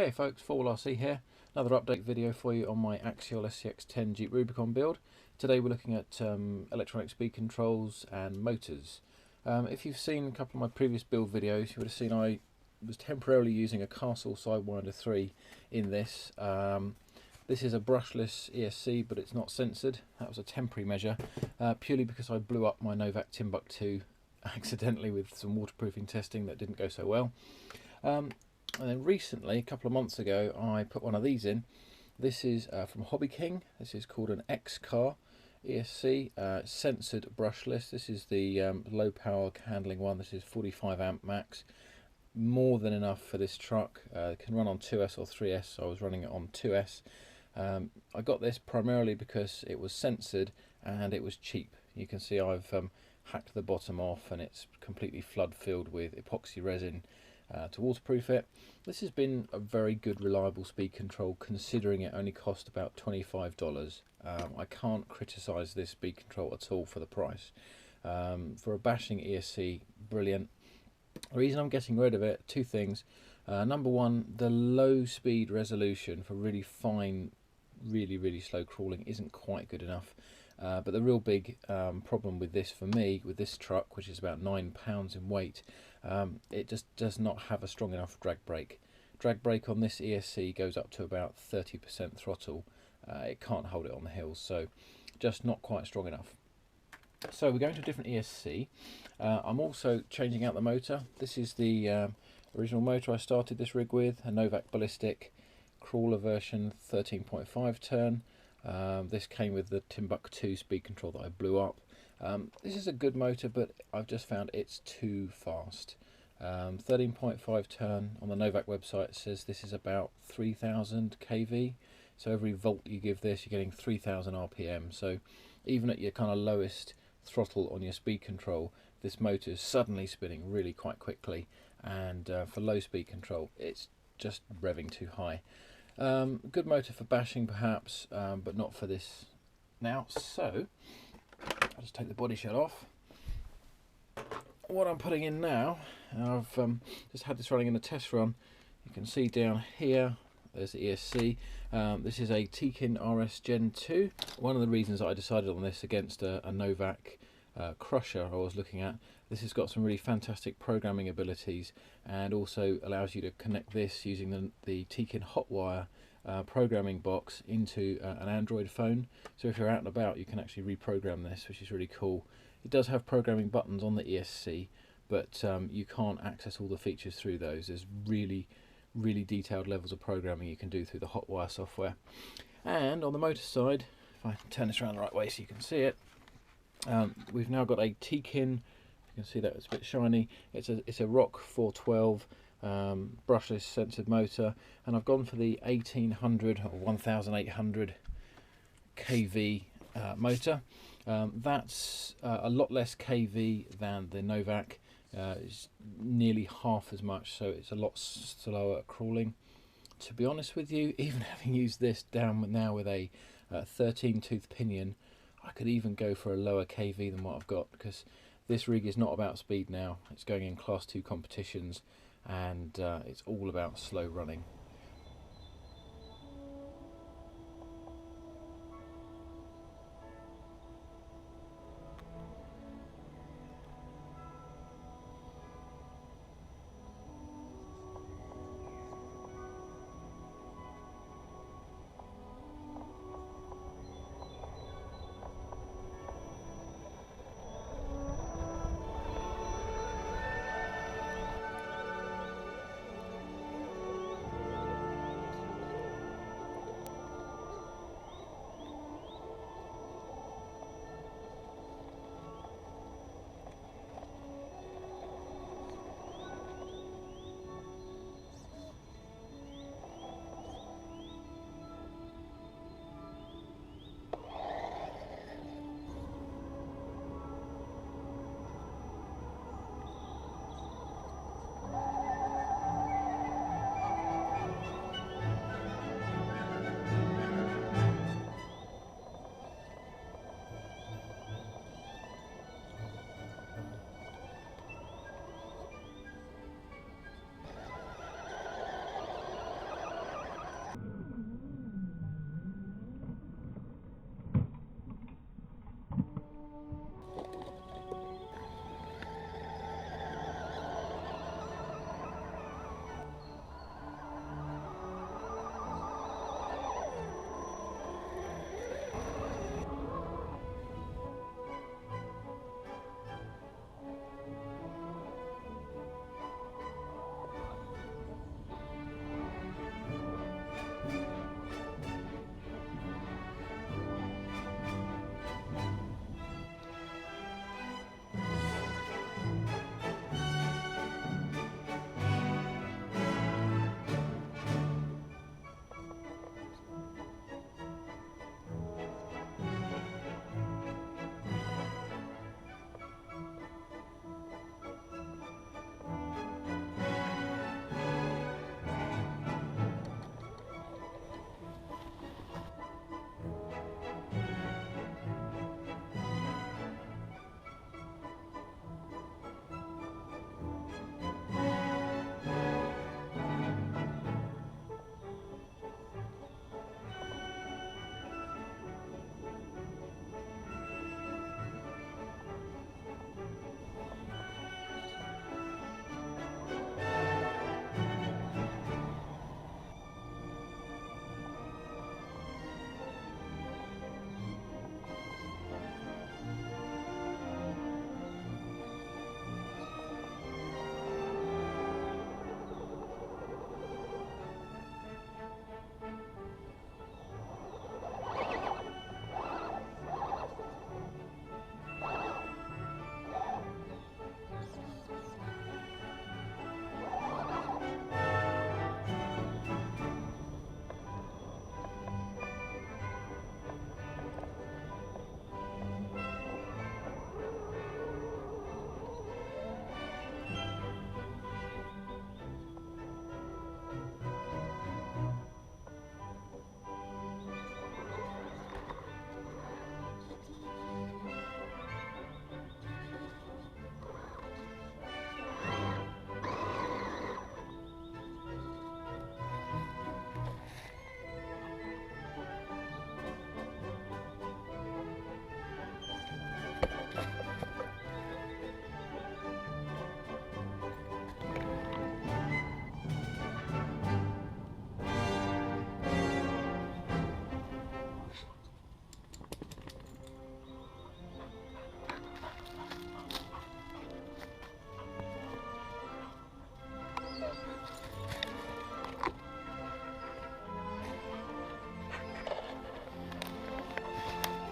Hey folks, 4RC here. Another update video for you on my Axial SCX10 Jeep Rubicon build. Today we're looking at electronic speed controls and motors. If you've seen a couple of my previous build videos, you would have seen I was temporarily using a Castle Sidewinder 3 in this. This is a brushless ESC, but it's not censored. That was a temporary measure, purely because I blew up my Novak Timbuk2 accidentally with some waterproofing testing that didn't go so well. And then recently, a couple of months ago, I put one of these in. This is from Hobby King. This is called an X-Car ESC, censored brushless. This is the low power handling one. This is 45 amp max. More than enough for this truck. It can run on 2S or 3S, so I was running it on 2S. I got this primarily because it was censored and it was cheap. You can see I've hacked the bottom off and it's completely flood filled with epoxy resin to waterproof it. This has been a very good reliable speed control considering it only cost about $25. I can't criticise this speed control at all for the price. For a bashing ESC, brilliant. The reason I'm getting rid of it, two things. Number one, the low speed resolution for really fine, really slow crawling isn't quite good enough. But the real big problem with this for me, with this truck, which is about 9 pounds in weight, it just does not have a strong enough drag brake. Drag brake on this ESC goes up to about 30% throttle. It can't hold it on the hills, so just not quite strong enough. So we're going to a different ESC. I'm also changing out the motor. This is the original motor I started this rig with, a Novak Ballistic crawler version 13.5 turn. This came with the Timbuk2 speed control that I blew up. This is a good motor, but I've just found it's too fast. 13.5 turn on the Novak website says this is about 3000 kV. So every volt you give this, you're getting 3000 RPM. So even at your kind of lowest throttle on your speed control, this motor is suddenly spinning really quite quickly. And for low speed control, it's just revving too high. Good motor for bashing perhaps, but not for this now. So I'll just take the body shell off. What I'm putting in now, I've just had this running in a test run. You can see down here, there's the ESC. This is a Tekin RS Gen2. One of the reasons that I decided on this against a Novak crusher I was looking at, this has got some really fantastic programming abilities and also allows you to connect this using the Tekin Hotwire programming box into an Android phone. So if you're out and about, you can actually reprogram this, which is really cool. It does have programming buttons on the ESC, but you can't access all the features through those. There's really detailed levels of programming you can do through the Hotwire software. And on the motor side, if I turn this around the right way so you can see it, we've now got a Tekin. You can see that it's a bit shiny. It's a ROC412 brushless censored motor, and I've gone for the 1800 or 1800 kV motor. That's a lot less kV than the Novak. It's nearly half as much, so it's a lot slower at crawling. To be honest with you, even having used this down now with a 13 tooth pinion, I could even go for a lower kV than what I've got, because this rig is not about speed now. It's going in class 2 competitions, and it's all about slow running.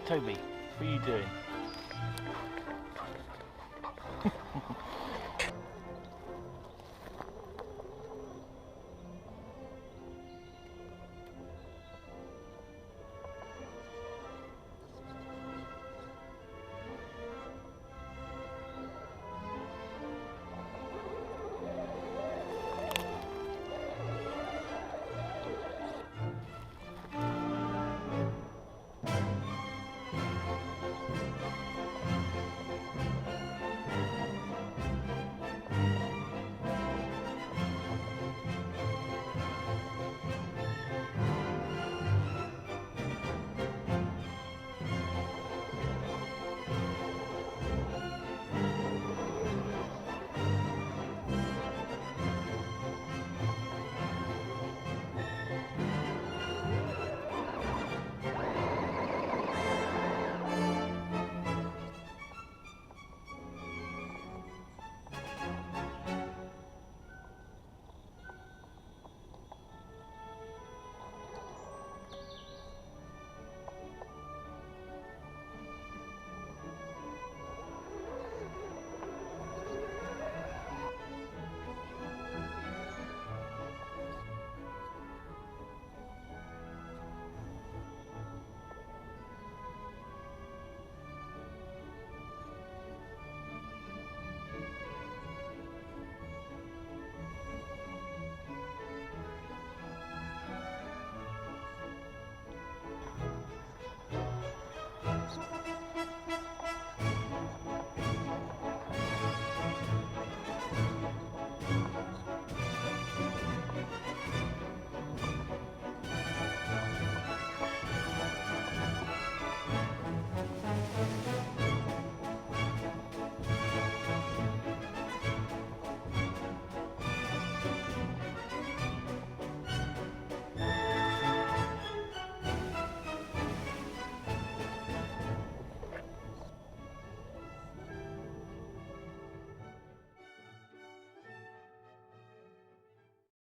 Toby, what are you doing?